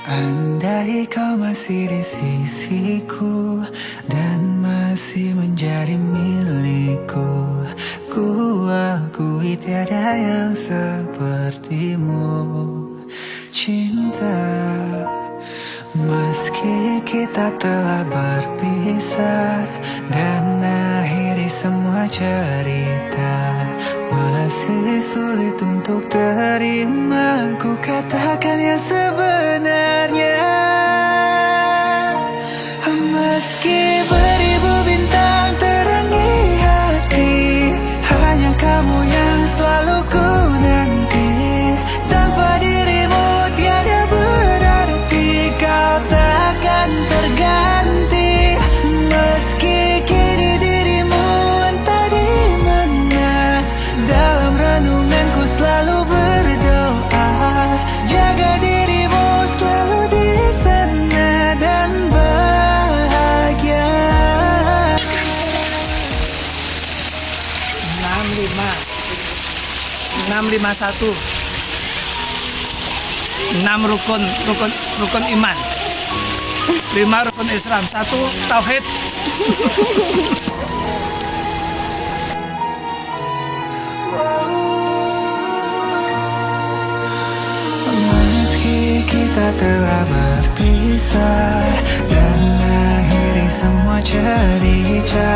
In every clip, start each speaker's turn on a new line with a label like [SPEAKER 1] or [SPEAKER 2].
[SPEAKER 1] Andai kau masih di sisiku dan masih menjadi milikku, ku akui tiada yang sepertimu. Cinta, meski kita telah berpisah dan akhiri semua cerita, masih sulit untuk terima ku katakan yang sebenarnya. Meski beribu bintang terangi hati, hanya kamu yang selalu ku nanti. Tanpa dirimu tiada berarti, kau takkan terganti. Meski kini dirimu entah di mana, dalam renunganku selalu berdoa, jaga dirimu selalu di sana dan bahagia.
[SPEAKER 2] 651 6 rukun iman, 5 rukun Islam, 1 tauhid.
[SPEAKER 1] Meski kita telah berpisah dan akhiri semua cerita,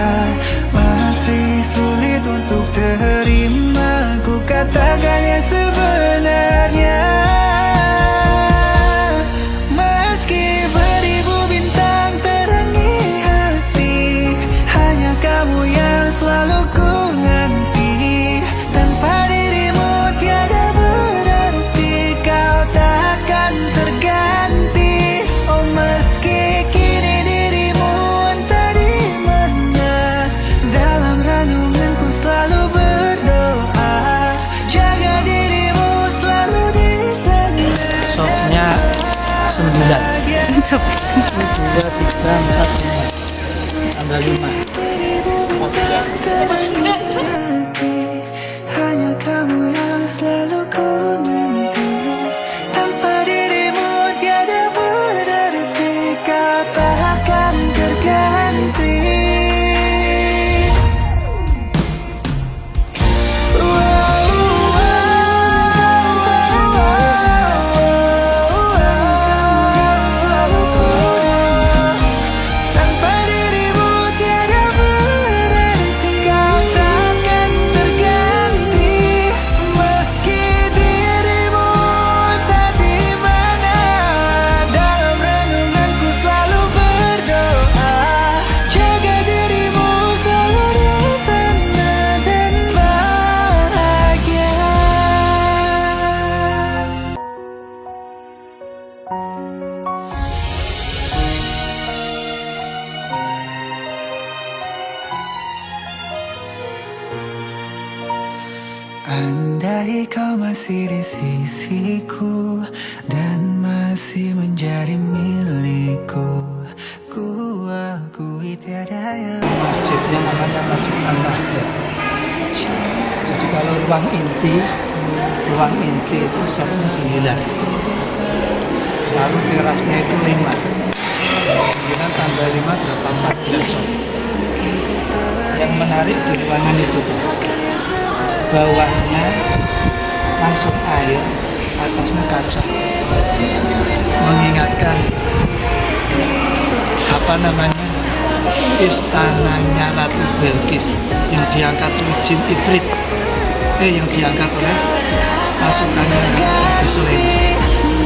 [SPEAKER 1] masih sulit untuk terima ku katakan yang sebenarnya. Meski beribu bintang terangi hati, hanya kamu yang selalu ku nanti. Tanpa dirimu tiada berarti, kau takkan terganti. Oh meski kini dirimu entah di mana, dalam renunganku selalu berdoa, jaga dirimu selalu di sana.
[SPEAKER 2] Softnya 9 2, 3, 4, 5 tambah 5
[SPEAKER 1] hanya kamu yang selalu ku nanti. Tanpa dirimu tiada berarti, kau takkan terganti. Tanpa dirimu tiada berarti, kau takkan terganti. Meski dirimu entah di mana, dalam renunganku selalu berdoa, jaga dirimu selalu di sana dan bahagia. Andai kau masih di sisiku dan masih menjadi milikku, ku akui tiada yang
[SPEAKER 2] masjidnya namanya Masjid An-Nahda. Jadi kalau ruang inti itu satunya 9, lalu terasnya itu 5, 9 tambah 5 berapa? 14. Yang menarik di ruangan itu tuh, bawahnya langsung air, atasnya kaca, mengingatkan istananya Ratu Belkis yang diangkat oleh jin Ifrit, yang diangkat oleh pasukannya Nabi Sulaiman.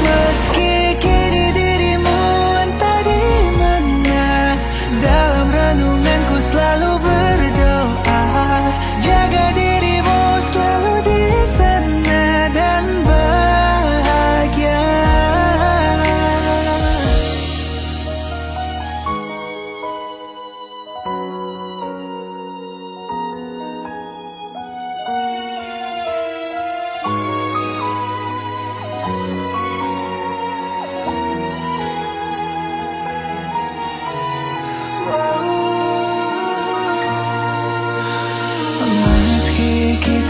[SPEAKER 1] Meski kini dirimu entah di mana, dalam renunganku selalu berdoa, jaga dirimu selalu di sana dan bahagia.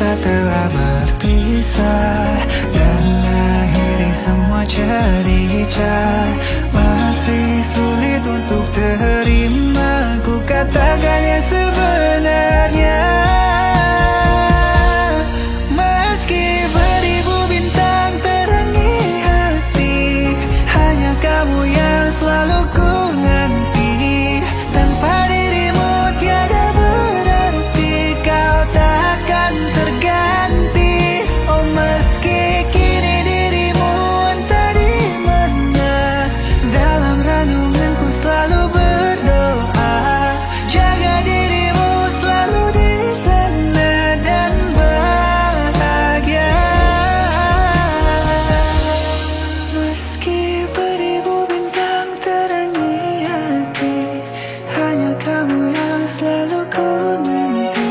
[SPEAKER 1] kita telah berpisah dan akhiri semua cerita. saja masih sulit untuk terima. Ku katakan yang sebenarnya. Meski beribu bintang terangi hati, hanya kamu yang selalu ku nanti. Tanpa dirimu tiada berarti, kau takkan terganti. Oh meski kini dirimu entah di mana, dalam renunganku selalu berdoa. Jaga dirimu selalu di sana dan bahagia. Meski beribu bintang terangi hati, hanya kamu yang selalu ku nanti.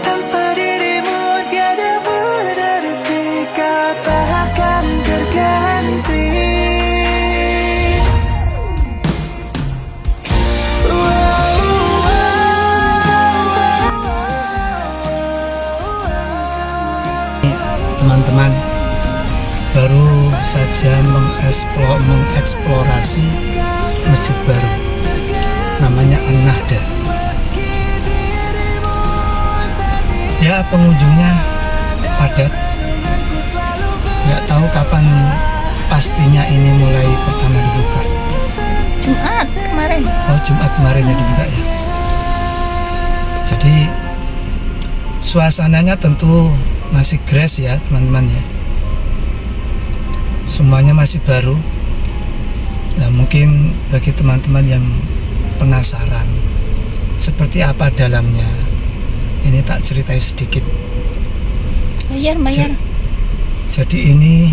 [SPEAKER 1] Tanpa dirimu tiada berarti, kau takkan terganti.
[SPEAKER 2] Teman-teman, baru saja mengeksplorasi masjid baru, namanya An-Nahda. Ya, pengunjungnya padat. Nggak tahu kapan pastinya ini mulai pertama dibuka.
[SPEAKER 3] Jumat kemarin.
[SPEAKER 2] Oh, Jumat kemarinnya dibuka ya. Jadi suasananya tentu masih grass ya teman-teman ya. Semuanya masih baru. Nah, mungkin bagi teman-teman yang penasaran seperti apa dalamnya, ini tak ceritai sedikit.
[SPEAKER 3] Bayar.
[SPEAKER 2] Jadi ini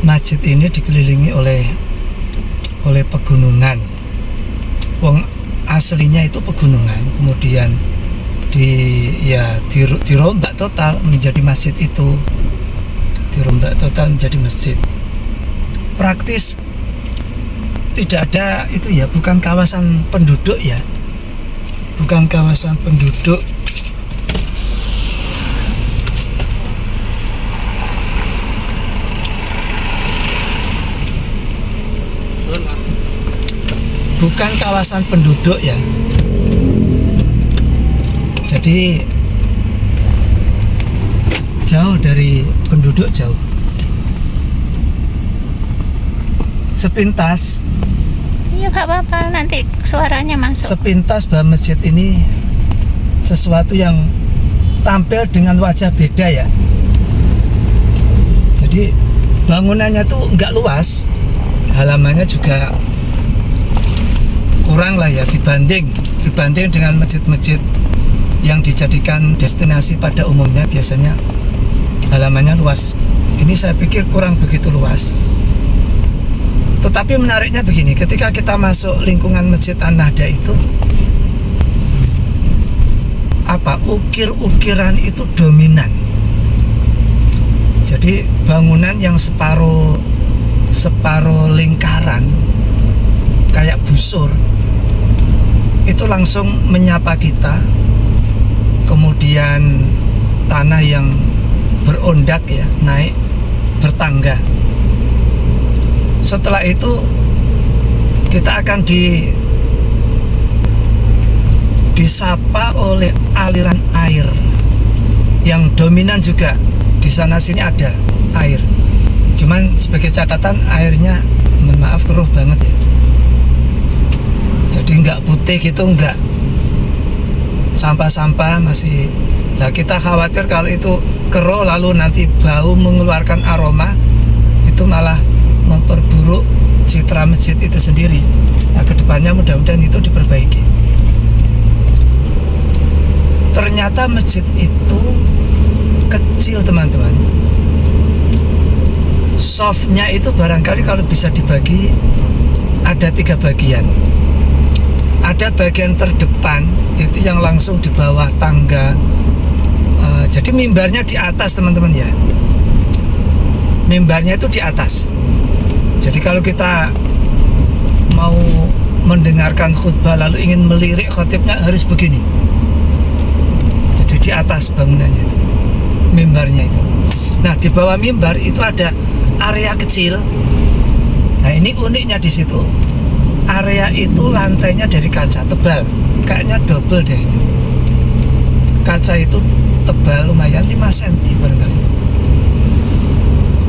[SPEAKER 2] masjid ini dikelilingi oleh pegunungan. Wong aslinya itu pegunungan, kemudian dirombak total menjadi masjid itu. Dirombak total menjadi masjid. Praktis tidak ada itu ya, bukan kawasan penduduk ya. Bukan kawasan penduduk. Bukan kawasan penduduk ya. Jadi jauh dari penduduk, jauh. Sepintas,
[SPEAKER 3] Iya gak apa-apa, nanti suaranya masuk.
[SPEAKER 2] sepintas bahwa masjid ini sesuatu yang tampil dengan wajah beda ya. Jadi bangunannya tuh nggak luas, halamannya juga kurang lah ya dibanding dengan masjid-masjid yang dijadikan destinasi pada umumnya. Biasanya halamannya luas. Ini saya pikir kurang begitu luas. Tetapi menariknya begini, ketika kita masuk lingkungan Masjid An-Nahda itu, ukir-ukiran itu dominan. Jadi bangunan yang separuh lingkaran kayak busur itu langsung menyapa kita. Kemudian tanah yang berondak ya, naik bertangga. Setelah itu kita akan disapa oleh aliran air yang dominan juga. Di sana sini ada air. Cuman sebagai catatan, airnya mohon maaf keruh banget ya. Jadi nggak putih gitu, nggak sampah-sampah masih. Nah, kita khawatir kalau itu keruh lalu nanti bau mengeluarkan aroma, itu malah memperburuk citra masjid itu sendiri. Nah, kedepannya mudah-mudahan itu diperbaiki. Ternyata masjid itu kecil teman-teman. Softnya itu barangkali kalau bisa dibagi ada 3 bagian. Ada bagian terdepan itu yang langsung di bawah tangga. Jadi mimbarnya di atas teman-teman ya. Mimbarnya itu di atas. Jadi kalau kita mau mendengarkan khutbah lalu ingin melirik khotibnya harus begini. Jadi di atas bangunannya itu, mimbarnya itu. Nah, di bawah mimbar itu ada area kecil Nah ini uniknya di situ, area itu lantainya dari kaca tebal, kayaknya double deh ini. Kaca itu tebal lumayan 5 cm barangkali.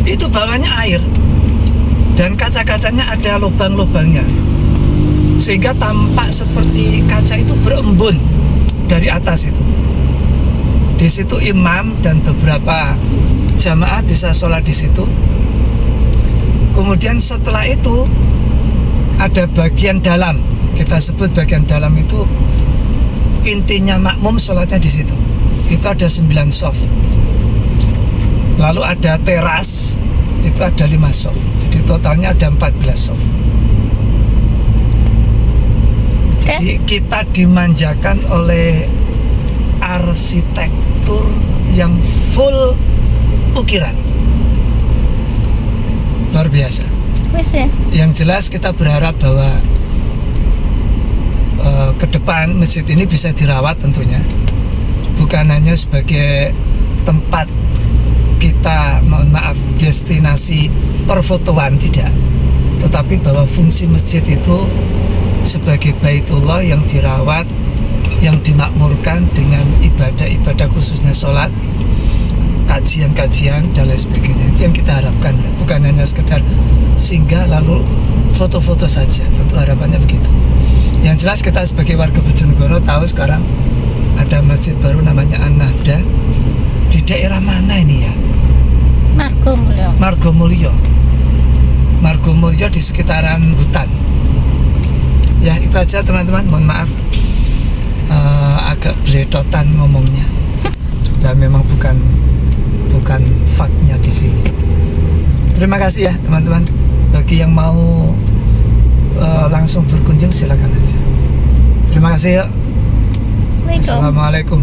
[SPEAKER 2] Itu bawahnya air dan kaca-kacanya ada lubang-lubangnya, sehingga tampak seperti kaca itu berembun dari atas itu. Di situ imam dan beberapa jamaah bisa sholat di situ. Kemudian setelah itu ada bagian dalam, kita sebut bagian dalam itu intinya makmum sholatnya di situ. Itu ada 9 shaf. Lalu ada teras, itu ada 5 shaf. Jadi totalnya ada 14 shaf. Jadi kita dimanjakan oleh arsitektur yang full ukiran. Luar biasa.
[SPEAKER 3] Wis ya.
[SPEAKER 2] Yang jelas kita berharap bahwa ke depan masjid ini bisa dirawat tentunya. Bukan hanya sebagai tempat kita, mohon maaf, destinasi perfotoan, tidak. Tetapi bahwa fungsi masjid itu sebagai baitullah yang dirawat, yang dimakmurkan dengan ibadah-ibadah khususnya sholat, kajian-kajian dan lain sebagainya. Itu yang kita harapkan ya. Bukan hanya sekedar singgah lalu foto-foto saja. Tentu harapannya begitu. Yang jelas kita sebagai warga Bojonegoro tahu sekarang ada masjid baru namanya An-Nahda. Di daerah mana ini ya?
[SPEAKER 3] Margomulyo.
[SPEAKER 2] Margomulyo. Margomulyo di sekitaran hutan. Ya itu aja teman-teman, mohon maaf agak beletotan ngomongnya. Dan memang bukan faktnya di sini. Terima kasih ya teman-teman. Bagi yang mau langsung berkunjung silakan aja. Terima kasih ya.
[SPEAKER 3] Assalamualaikum.
[SPEAKER 2] Assalamualaikum.